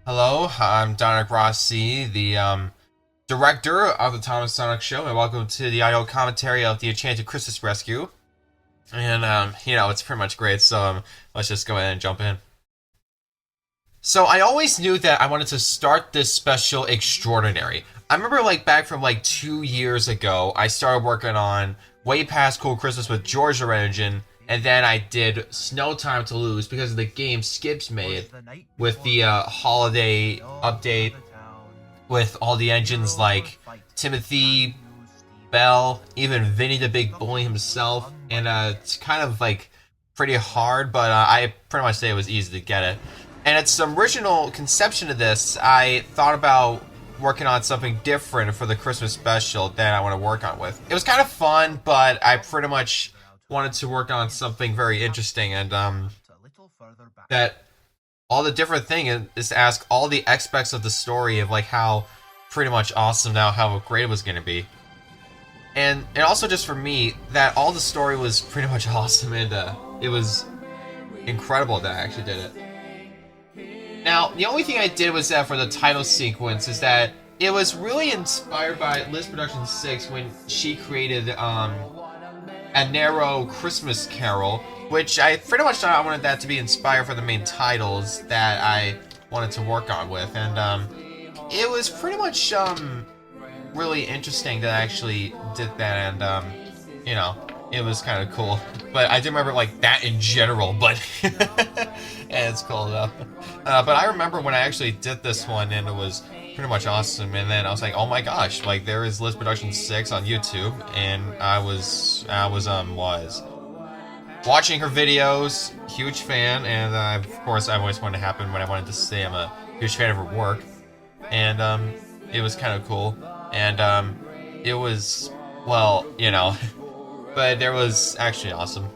Hello, I'm Dominic Rossi, the director of the Thomas Sonic Show, and welcome to the audio commentary of the Enchanted Christmas Rescue. And it's pretty much great. So let's just go ahead and jump in. So I always knew that I wanted to start this special extraordinary. I remember back from 2 years ago, I started working on Way Past Cool Christmas with Georgia Engine, and then I did No Time to Lose because of the game Skips made with the holiday update with all the engines like Timothy, Bell, even Vinny the Big Bully himself, and it's kind of pretty hard, but I pretty much say it was easy to get it. And its original conception of this, I thought about working on something different for the Christmas special that I want to work on with. It was kind of fun, but I pretty much wanted to work on something very interesting, and that all the different thing is to ask all the aspects of the story of how pretty much awesome now how great it was going to be. And also just for me, that all the story was pretty much awesome, and it was incredible that I actually did it. Now, the only thing I did was that for the title sequence is that it was really inspired by Liz Production 6 when she created A Narrow Christmas Carol, which I pretty much thought I wanted that to be inspired for the main titles that I wanted to work on with, and it was pretty much really interesting that I actually did that, and it was kind of cool. But I didn't remember that in general, but yeah, it's cool though. But I remember when I actually did this one, and it was pretty much awesome. And then I was like, oh my gosh, there is Liz Production 6 on YouTube, and I was watching her videos, huge fan, and of course I always wanted to happen when I wanted to say I'm a huge fan of her work, and it was kind of cool, and it was, well, but there was actually awesome.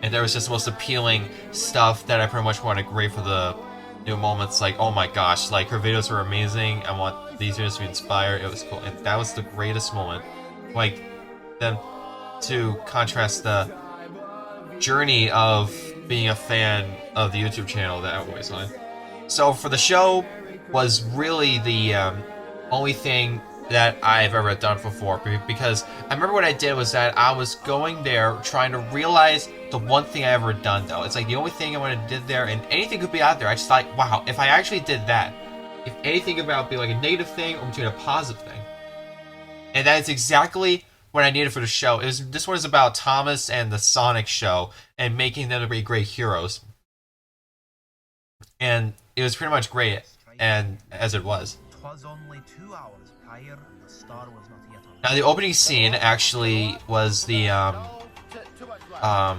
And there was just the most appealing stuff that I pretty much wanted to grade for the new moments. Oh my gosh, her videos were amazing. I want these videos to be inspired. It was cool. And that was the greatest moment. Then to contrast the journey of being a fan of the YouTube channel that I always on. So for the show was really the only thing that I've ever done before, because I remember what I did was that I was going there trying to realize the one thing I ever done though. It's the only thing I wanted to do there, and anything could be out there. I just thought, wow, if I actually did that, if anything about be a negative thing or between a positive thing. And that is exactly what I needed for the show. This one is about Thomas and the Sonic show and making them to be great heroes. And it was pretty much great, and as it was. Now the opening scene actually was the I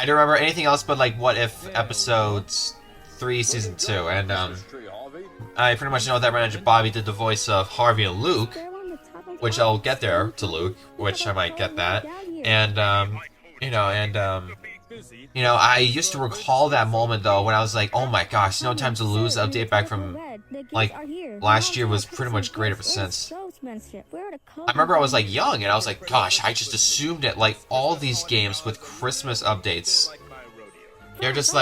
don't remember anything else but What If episodes 3 season 2, and I pretty much know that Manager Bobby did the voice of Harvey and Luke, which I'll get there to Luke, which I might get that, and I used to recall that moment though when I was like, oh my gosh, No Time to Lose update back from last year was pretty much great ever since. I remember I was young, and I was like, gosh, I just assumed that all these games with Christmas updates, they're just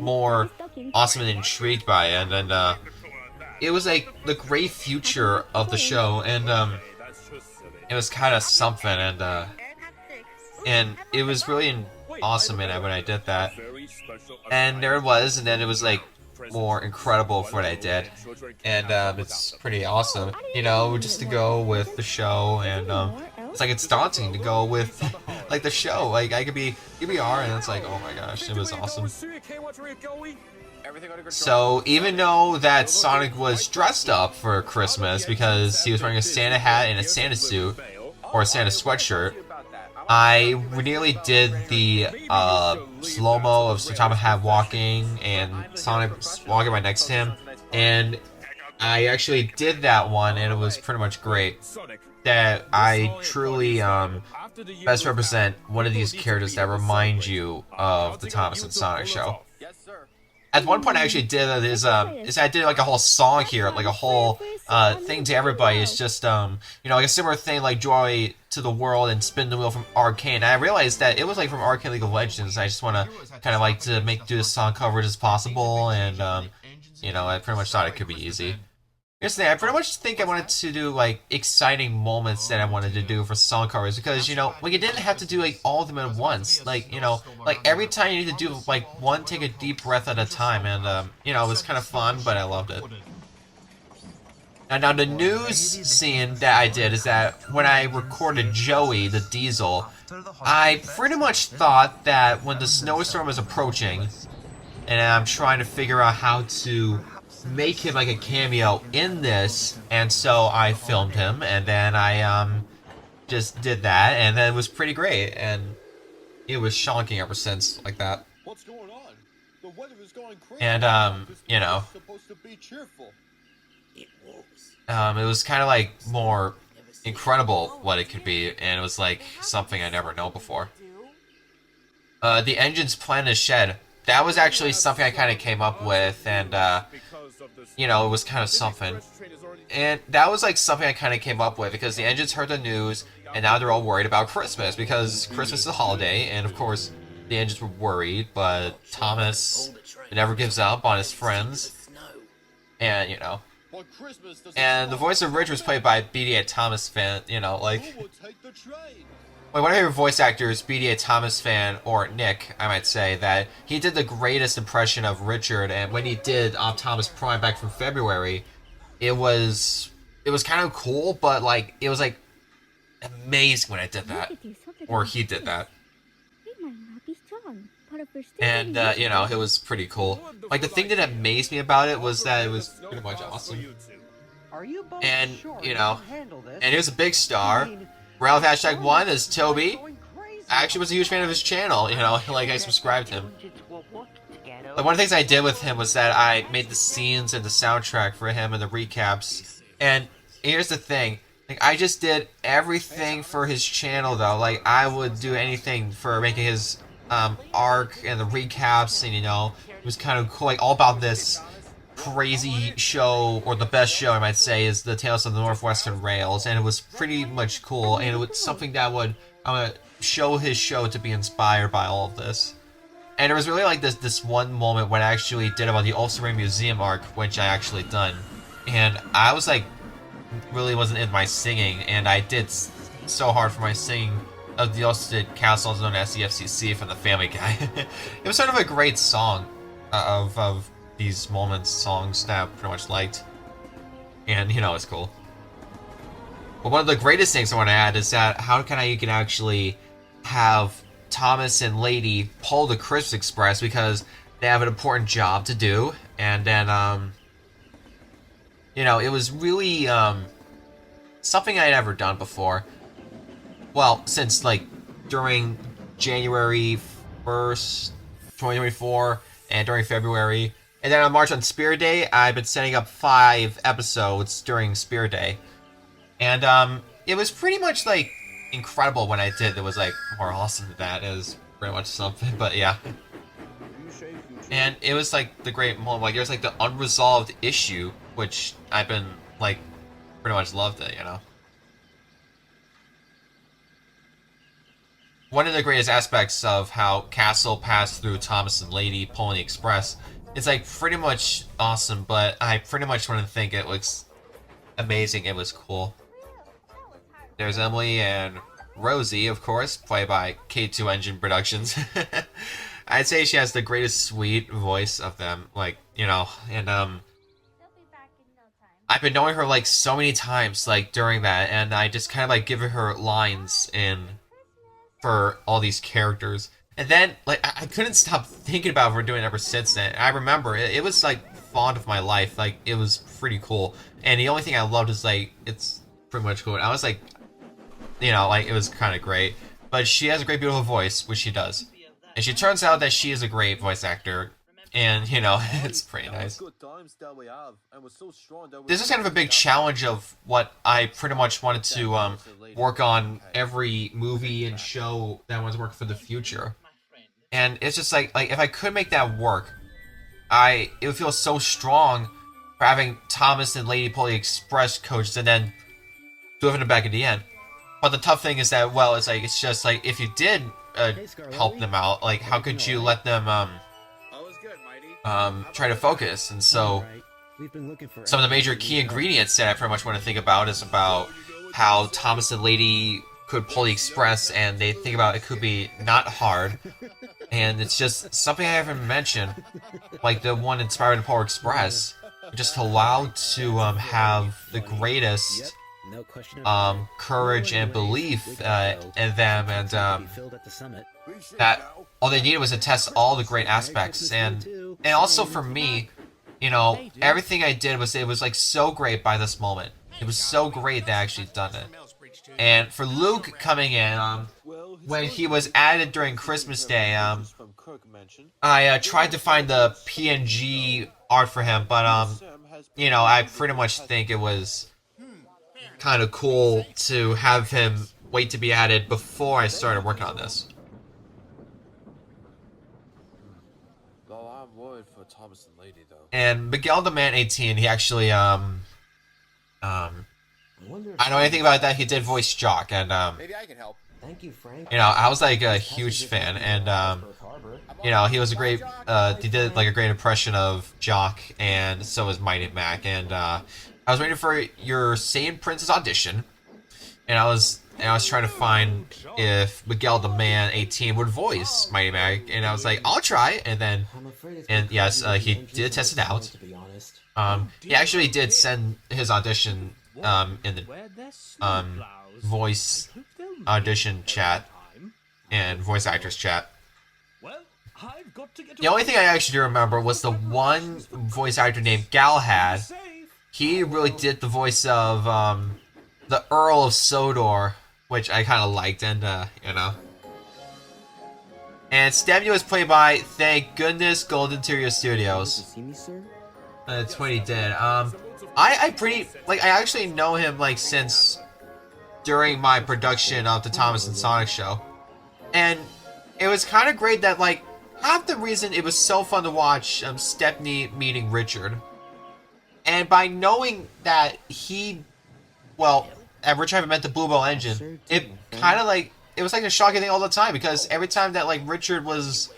more awesome and intrigued by it, and it was the great future of the show, and it was kind of something, and it was really awesome when I did that, and there it was, and then it was more incredible for what I did, and it's pretty awesome, just to go with the show, and it's daunting to go with the show, I could be EBR, and it's oh my gosh, it was awesome. So even though that Sonic was dressed up for Christmas because he was wearing a Santa hat and a Santa suit, or a Santa sweatshirt, I nearly did the slow-mo of Thomas Hat walking and Sonic walking right next to him, and I actually did that one, and it was pretty much great. That I truly best represent one of these characters that remind you of the Thomas and Sonic show. At one point I actually did is I did like a whole song here, like a whole thing to everybody. It's just like a similar thing like Joy to the World and Spin the Wheel from Arcane. And I realized that it was like from Arcane League of Legends. I just want to kind of like to do this song coverage as possible, and I pretty much thought it could be easy. Here's the thing, I pretty much think I wanted to do like exciting moments that I wanted to do for song covers because like it didn't have to do like all of them at once. Like like every time you need to do like one, take a deep breath at a time, and it was kind of fun, but I loved it. Now the news scene that I did is that when I recorded Joey the Diesel, I pretty much thought that when the snowstorm was approaching, and I'm trying to figure out how to make him like a cameo in this, and so I filmed him, and then I just did that, and then it was pretty great, and it was shonking ever since like that. What's going on? The weather is going crazy. And supposed to be cheerful. It was kind of like more incredible what it could be, and it was like something I never known before. The engine's plan is shed. That was actually something I kind of came up with, and it was kind of something. And that was like something I kind of came up with because the engines heard the news, and now they're all worried about Christmas because Christmas is a holiday, and of course the engines were worried, but Thomas never gives up on his friends, and and the voice of Rich was played by BDA Thomas fan, like. Wait, one of your voice actors, BDA Thomas fan, or Nick, I might say, that he did the greatest impression of Richard, and when he did Optimus Prime back from February, it was kind of cool, but like it was like amazing when I did that, or he did that, and it was pretty cool. Like the thing that amazed me about it was that it was pretty much awesome, and and he was a big star. Ralph #1 is Toby. I actually was a huge fan of his channel, like I subscribed to him. Like one of the things I did with him was that I made the scenes and the soundtrack for him and the recaps. And here's the thing, like I just did everything for his channel though. Like I would do anything for making his arc and the recaps, and it was kind of cool, like all about this crazy show, or the best show I might say, is the Tales of the Northwestern Rails, and it was pretty much cool, and it was something that I'm gonna show his show to be inspired by all of this. And there was really like this one moment when I actually did about the Ulster Museum arc, which I actually done, and I was like really wasn't in my singing, and I did so hard for my singing of the Ulster Castle, known as the FCC from the Family Guy. It was sort of a great song of these moments, songs that I pretty much liked, and it's cool. But one of the greatest things I want to add is that how can you can actually have Thomas and Lady pull the Christmas Express because they have an important job to do, and then it was really something I had never done before. Well, since like during January 1st, 2024, and during February. And then on March on Spirit Day, I've been setting up 5 episodes during Spirit Day. And it was pretty much like incredible when I did. It was like more awesome than that. It was pretty much something, but yeah. And it was like the great moment. Like there's like the unresolved issue, which I've been like pretty much loved it, One of the greatest aspects of how Castle passed through Thomas and Lady pulling the Express, it's like pretty much awesome, but I pretty much want to think it looks amazing. It was cool. There's Emily and Rosie, of course, played by K2 Engine Productions. I'd say she has the greatest sweet voice of them, like, and I've been knowing her like so many times, like during that, and I just kind of like giving her lines for all these characters. And then, like, I couldn't stop thinking about her doing it ever since then. I remember, it was, like, fond of my life. Like, it was pretty cool. And the only thing I loved is, like, it's pretty much cool. And I was, like, like, it was kind of great. But she has a great, beautiful voice, which she does. And she turns out that she is a great voice actor. And, it's pretty nice. This is kind of a big challenge of what I pretty much wanted to work on every movie and show that I wanted to work for the future. And it's just like if I could make that work, it would feel so strong for having Thomas and Lady Polly Express coached and then moving them back at the end. But the tough thing is that, well, it's just like if you did help them out, like how could you let them try to focus? And so some of the major key ingredients that I pretty much want to think about is about how Thomas and Lady could pull the express, and they think about it could be not hard, and it's just something I haven't mentioned, like the one inspired in Polar Express, just allowed to have the greatest courage and belief in them, and that all they needed was to test all the great aspects, and also for me, you know, everything I did was, it was like so great by this moment. It was so great that I actually done it. And for Luke coming in, when he was added during Christmas Day, I tried to find the PNG art for him, but you know, I pretty much think it was kind of cool to have him wait to be added before I started working on this. And Miguel the Man 18, he actually I know anything about that. He did voice Jock, and maybe I can help. Thank you, Frank. You know, I was like a huge fan, and you know, he was a great. He did like a great impression of Jock, and so was Mighty Mac. And I was waiting for your Saiyan Prince's audition, and I was trying to find if Miguel the Man 18 would voice Mighty Mac, and I was like, I'll try. And yes, he did test it out. He actually did send his audition in the voice audition chat and voice actors chat. The only thing I actually do remember was the one voice actor named Galahad. He really did the voice of the Earl of Sodor, which I kind of liked, and you know. And Stemmy was played by, thank goodness, Gold Interior Studios. That's what he did. I pretty, like, I actually know him, like, since during my production of the Thomas and Sonic show. And it was kind of great that, like, half the reason it was so fun to watch Stepney meeting Richard. And by knowing that he, well, at Richard haven't met the Bluebell engine, it kind of, like, it was, like, a shocking thing all the time, because every time that, like, Richard was,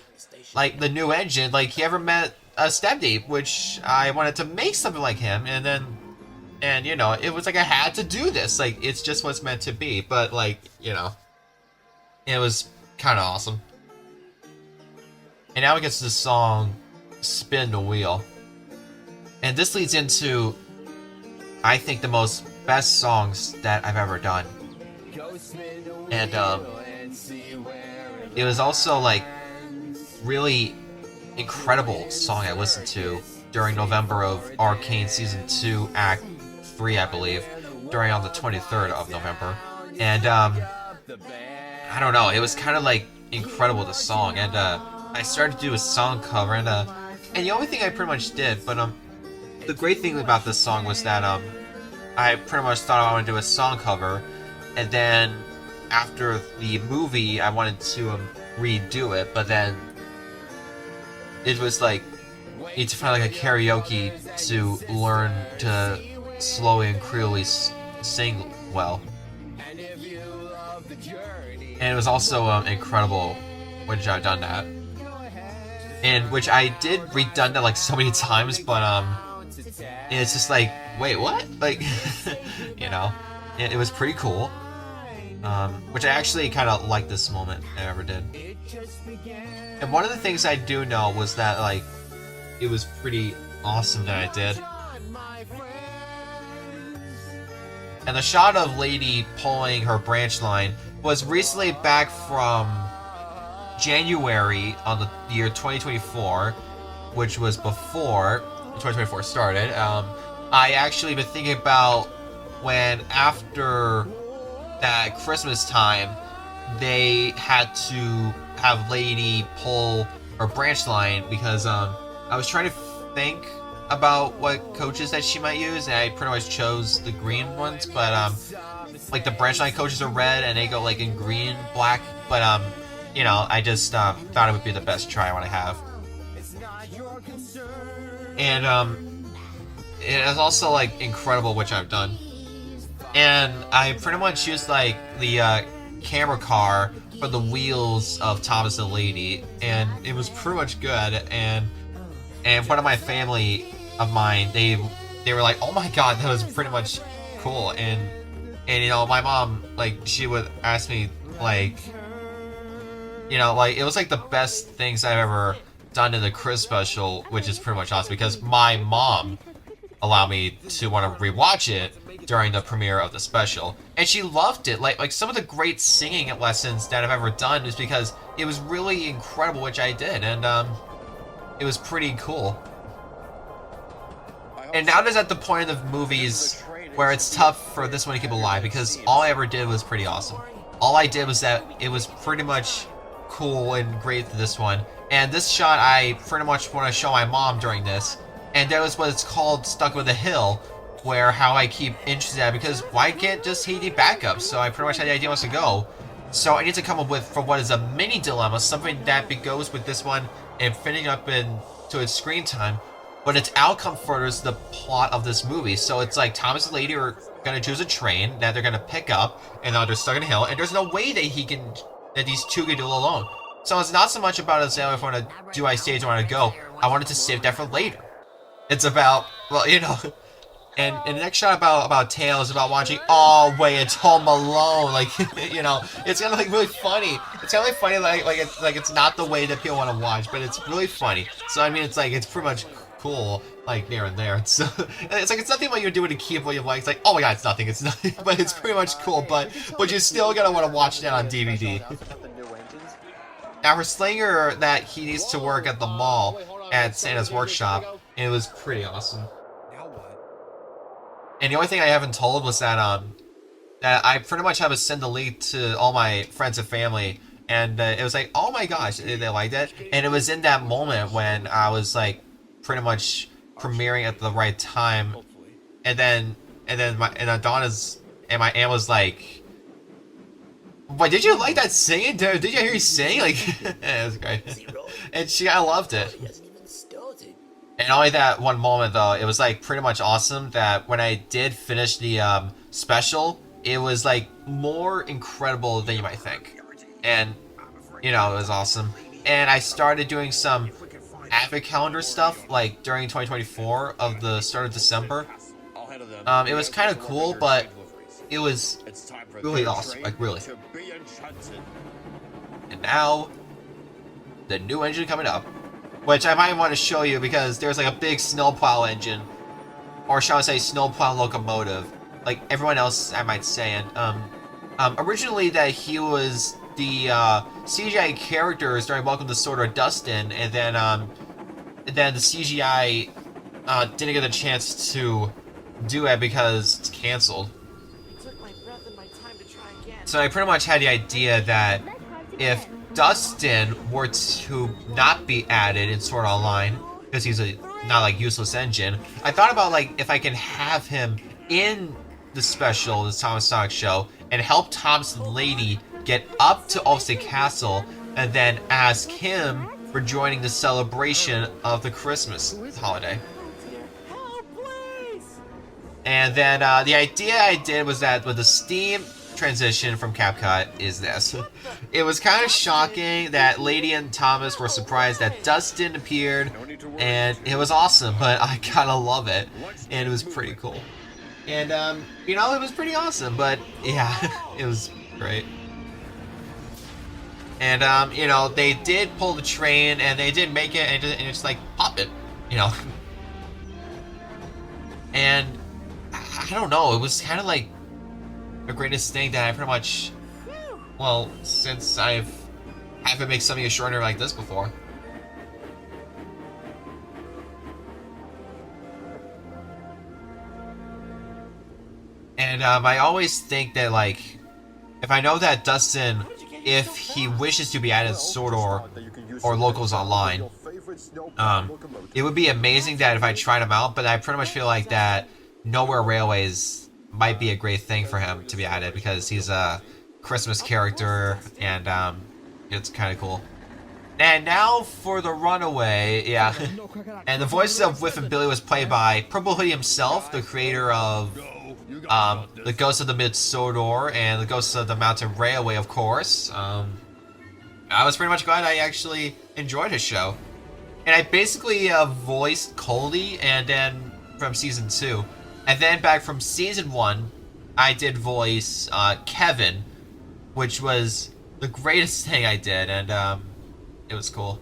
like, the new engine, like, he ever met Stepney, which I wanted to make something like him, and you know, it was like I had to do this, like, it's just what's meant to be, but, like, you know, it was kind of awesome. And now it gets to the song Spin the Wheel, and this leads into, I think, the most best songs that I've ever done. And it was also, like, really incredible song I listened to during November of Arcane Season 2 Act 3, I believe, during on the 23rd of November. And I don't know, it was kind of like incredible, the song, and I started to do a song cover, and the only thing I pretty much did, but the great thing about this song was that I pretty much thought I wanted to do a song cover, and then after the movie I wanted to redo it, but then it was like, you need to find like a karaoke to learn to slowly and clearly sing well. And it was also incredible which I've done that. And which I did redone that like so many times, but it's just like, wait, what? Like, you know, it was pretty cool. Which I actually kind of liked this moment I ever did. And one of the things I do know was that, like, it was pretty awesome that I did. And the shot of Lady pulling her branch line was recently back from January on the year 2024, which was before 2024 started. I actually been thinking about when, after that Christmas time, they had to have Lady pull her branch line, because I was trying to think about what coaches that she might use, and I pretty much chose the green ones, but like the branch line coaches are red and they go like in green, black, but you know, I just thought it would be the best try I want to have. And it is also like incredible, which I've done. And I pretty much used like the camera car for the wheels of Thomas the Lady, and it was pretty much good. And one of my family of mine, they were like, "Oh my god, that was pretty much cool." And you know, my mom, like, she would ask me, like, you know, like, it was like the best things I've ever done in the Chris special, which is pretty much awesome because my mom allowed me to want to rewatch it during the premiere of the special, and she loved it. Like some of the great singing lessons that I've ever done is because it was really incredible, which I did, and it was pretty cool. And now it's at the point of the movies where it's tough for this one to keep alive because all I ever did was pretty awesome. All I did was that it was pretty much cool and great for this one. And this shot I pretty much want to show my mom during this. And that was what it's called Stuck with a Hill, where how I keep interested in that because why can't just he need backup? So I pretty much had the idea wants to go. So I need to come up with for what is a mini dilemma, something that goes with this one and finishing up into its screen time. But its outcome furthers the plot of this movie. So it's like Thomas and Lady are gonna choose a train that they're gonna pick up, and now they're stuck in a hill, and there's no way that these two can do it alone. So it's not so much about if I want to do I stay or want to go. I wanted to save that for later. It's about, well, you know, and the next shot about Tail is about watching. Oh wait, it's Home Alone. Like, you know, it's kind of like really funny. It's kind of like funny, like it's not the way that people want to watch, but it's really funny. So I mean, it's like it's pretty much cool, like there and there. So it's like it's nothing what you're doing to keep what you like. It's like, oh my god, it's nothing, but it's pretty much cool. But you're still gonna want to watch that on DVD. Now for Slinger, that he needs to work at the mall at Santa's workshop, and it was pretty awesome. And the only thing I haven't told was that that I pretty much have to send the link to all my friends and family, and it was like, oh my gosh, they liked it, and it was in that moment when I was like pretty much premiering at the right time, and then Donna's and my aunt was like, "What, did you like that singing? Did you hear you sing?" Like, it was great, and I loved it. And only that one moment though, it was like pretty much awesome that when I did finish the special, it was like more incredible than you might think, and you know, it was awesome. And I started doing some Advent calendar stuff like during 2024 of the start of December. It was kind of cool, but it was really awesome, like really. And now the new engine coming up, which I might want to show you because there's like a big snowplow engine, or shall I say snowplow locomotive, like everyone else I might say. And originally that he was the CGI characters during Welcome to Sword of Dustin, and then the CGI didn't get a chance to do it because it's canceled. So I pretty much had the idea that if Dustin were to not be added in Sword Online, because he's a not like useless engine, I thought about like if I can have him in the special, the Thomas Sonic show, and help Thomas and Lady get up to Ulster Castle, and then ask him for joining the celebration of the Christmas holiday. And then the idea I did was that with the Steam transition from CapCut is this. It was kind of shocking that Lady and Thomas were surprised that Dustin appeared, and it was awesome, but I kind of love it, and it was pretty cool. And, you know, it was pretty awesome, but yeah, it was great. And, you know, they did pull the train, and they did make it, and it's like, pop it, you know. And, I don't know, it was kind of like the greatest thing that I pretty much, well, since I haven't made something extraordinary like this before. And I always think that, like, if I know that Dustin, if he wishes to be added Sword or Locals Online, it would be amazing that if I tried him out, but I pretty much feel like that Nowhere Railways might be a great thing for him to be added because he's a Christmas character, and it's kind of cool. And now for the runaway, yeah. And the voice of Whiff and Billy was played by Purple Hoodie himself, the creator of The Ghost of the Mid-Sodor and The Ghost of the Mountain Railway, of course. I was pretty much glad I actually enjoyed his show. And I basically voiced Coley and then from season 2. And then back from season 1, I did voice Kevin, which was the greatest thing I did, and it was cool.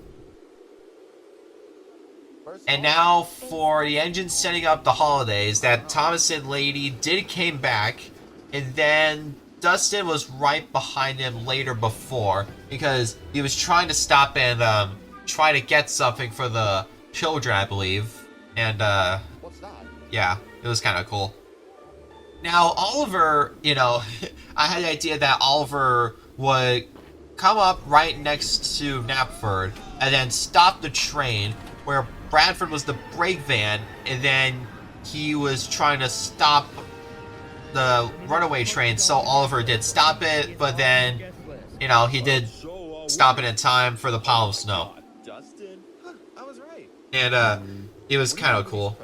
And now for the engine setting up the holidays, that Thomas and Lady did came back, and then Dustin was right behind him later before, because he was trying to stop and try to get something for the children, I believe. And What's that? yeah, it was kind of cool. Now, Oliver, you know, I had the idea that Oliver would come up right next to Knapford and then stop the train where Bradford was the brake van, and then he was trying to stop the runaway train, so Oliver did stop it, but then, you know, he did stop it in time for the pile of snow. Dustin? Huh, I was right. And it was kind of cool.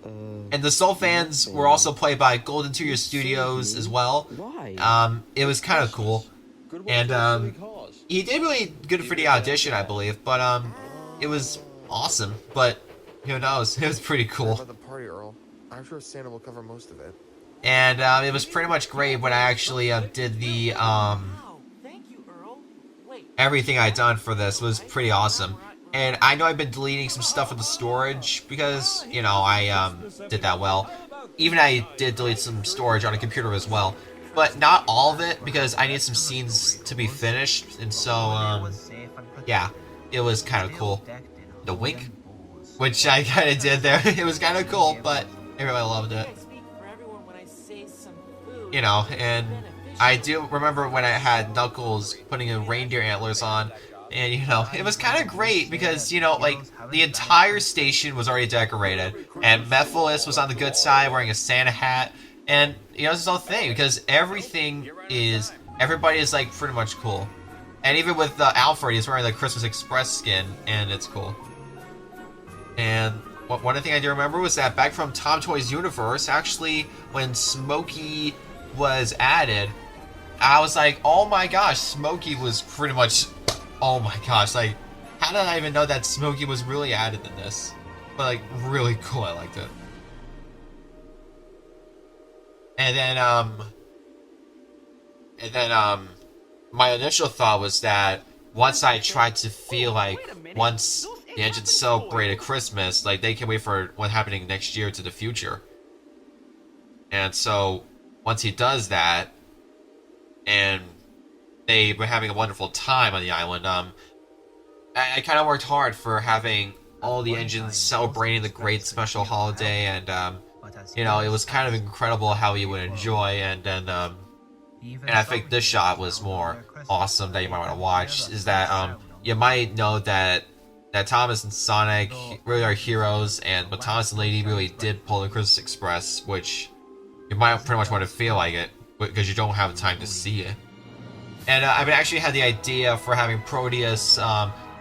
And the Soul fans were also played by Golden Tutor Studios as well. It was kind of cool. And he did really good for the audition, I believe, but it was awesome. But who knows? It was pretty cool. About the party, Earl. I'm sure Santa will cover most of it. And it was pretty much great when I actually did the everything I done for this was pretty awesome. And I know I've been deleting some stuff with the storage because, you know, I did that well. Even I did delete some storage on a computer as well. But not all of it because I need some scenes to be finished. And so, yeah, it was kind of cool. The wink, which I kind of did there. It was kind of cool, but everybody loved it. You know, and I do remember when I had Knuckles putting in reindeer antlers on. And, you know, it was kind of great because, you know, like, the entire station was already decorated. And Mephiles was on the good side wearing a Santa hat. And, you know, this is the whole thing because everybody is, like, pretty much cool. And even with Alfred, he's wearing the Christmas Express skin, and it's cool. And one thing I do remember was that back from Tom Toy's universe, actually, when Smokey was added, I was like, oh my gosh, Smokey was pretty much... Oh my gosh, like, how did I even know that Smokey was really added in this? But, like, really cool, I liked it. And then, my initial thought was that once I tried to feel like, once the engine celebrated Christmas, like, they can wait for what's happening next year to the future. And so, once he does that, and they were having a wonderful time on the island. I kind of worked hard for having all the engines celebrating the great special holiday, and you know, it was kind of incredible how you would enjoy. And then, and I think this shot was more awesome that you might want to watch. Is that you might know that Thomas and Sonic really are heroes, but Thomas and Lady really did pull the Christmas Express, which you might pretty much want to feel like it because you don't have time to see it. And I've actually had the idea for having Proteus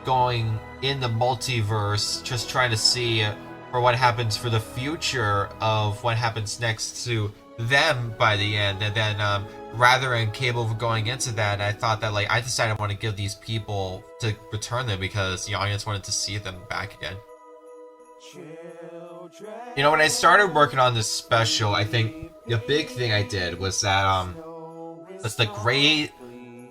going in the multiverse, just trying to see for what happens for the future of what happens next to them by the end. And then rather than Cable going into that, I thought that, like, I decided I want to give these people to return them because the audience wanted to see them back again. You know, when I started working on this special, I think the big thing I did was that it's the great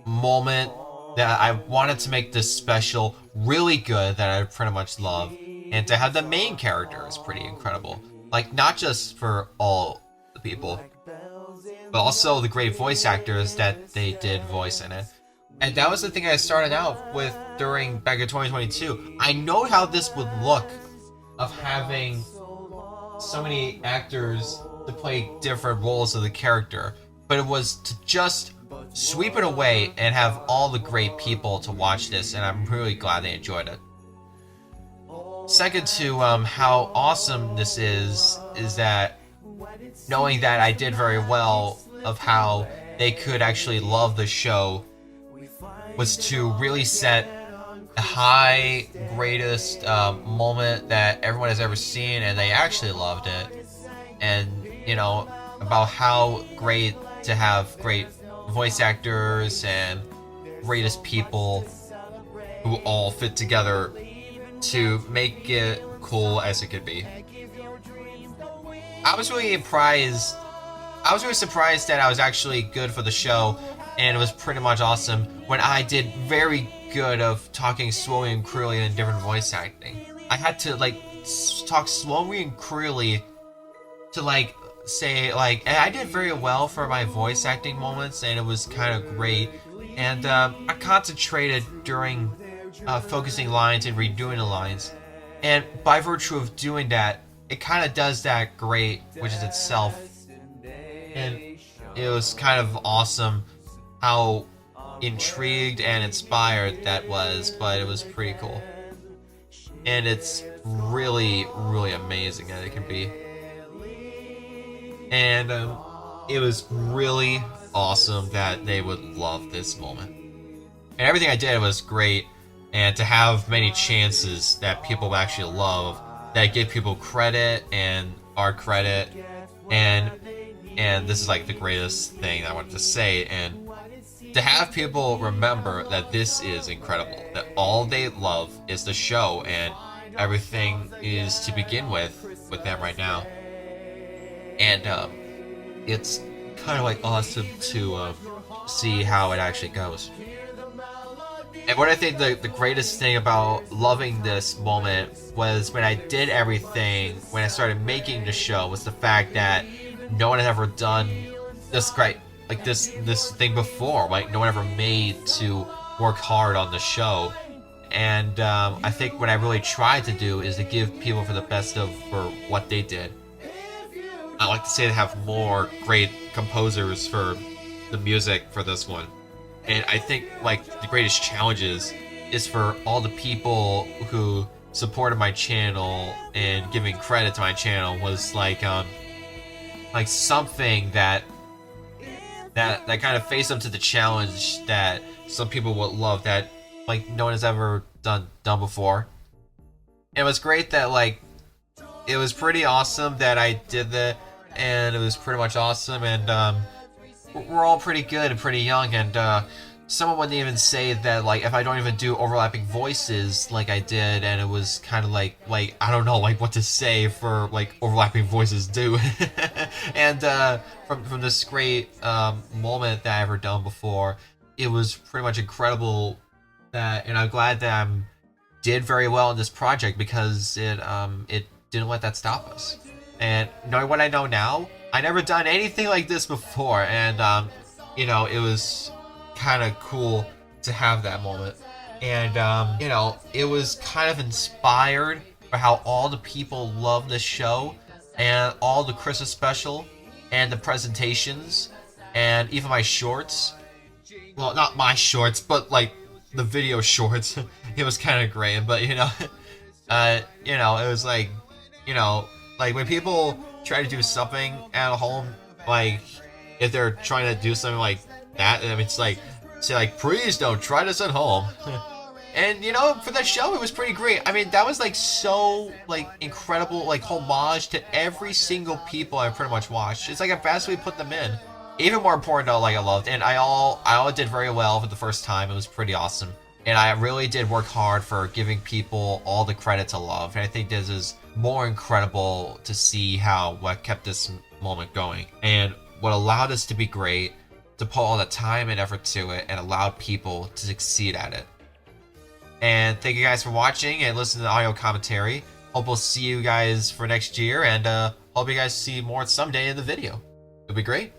moment that I wanted to make this special really good that I pretty much love, and to have the main character is pretty incredible. Like, not just for all the people, but also the great voice actors that they did voice in it. And that was the thing I started out with back in 2022. I know how this would look of having so many actors to play different roles of the character, but it was to just sweep it away and have all the great people to watch this, and I'm really glad they enjoyed it. Second to how awesome this is that knowing that I did very well of how they could actually love the show was to really set high greatest moment that everyone has ever seen, and they actually loved it. And about how great to have great voice actors and greatest people who all fit together to make it cool as it could be. I was really surprised. I was really surprised that I was actually good for the show, and it was pretty much awesome when I did very good of talking slowly and clearly in different voice acting. I had to talk slowly and clearly to say and I did very well for my voice acting moments, and it was kind of great. And I concentrated during focusing lines and redoing the lines, and by virtue of doing that, it kind of does that great, which is itself. And it was kind of awesome how intrigued and inspired that was, but it was pretty cool. And it's really, really amazing that it can be. And it was really awesome that they would love this moment. And everything I did was great, and to have many chances that people actually love, that give people credit and our credit, and this is the greatest thing I wanted to say, and to have people remember that this is incredible, that all they love is the show, and everything is to begin with them right now. And it's kind of awesome to see how it actually goes. And what I think the greatest thing about loving this moment was when I did everything, when I started making the show, was the fact that no one had ever done this this thing before. No one ever made to work hard on the show. And I think what I really tried to do is to give people for the best for what they did. I like to say to have more great composers for the music for this one. And I think the greatest challenges is for all the people who supported my channel and giving credit to my channel was something that kind of faced up to the challenge that some people would love, that no one has ever done before. And it was great that it was pretty awesome that I did that, and it was pretty much awesome. And we're all pretty good and pretty young, and someone wouldn't even say that if I don't even do overlapping voices like I did, and it was kind of I don't know what to say for overlapping voices do. And from this great moment that I ever done before, it was pretty much incredible. And I'm glad that I did very well in this project, because it didn't let that stop us. And knowing what I know now, I never done anything like this before, and it was kind of cool to have that moment. And it was kind of inspired by how all the people love this show, and all the Christmas special, and the presentations, and even my shorts. Well, not my shorts, but the video shorts. It was kind of great, but it was when people try to do something at home, if they're trying to do something like that, I mean, it's say please don't try this at home. And for that show, it was pretty great. I mean, that was so incredible, homage to every single people I pretty much watched. It's I vastly put them in. Even more important though, I loved, and I all did very well for the first time. It was pretty awesome, and I really did work hard for giving people all the credit to love. And I think this is more incredible to see what kept this moment going, and what allowed us to be great, to put all the time and effort to it, and allowed people to succeed at it. And thank you guys for watching and listening to the audio commentary. Hope we'll see you guys for next year, and hope you guys see more someday in the video. It'll be great.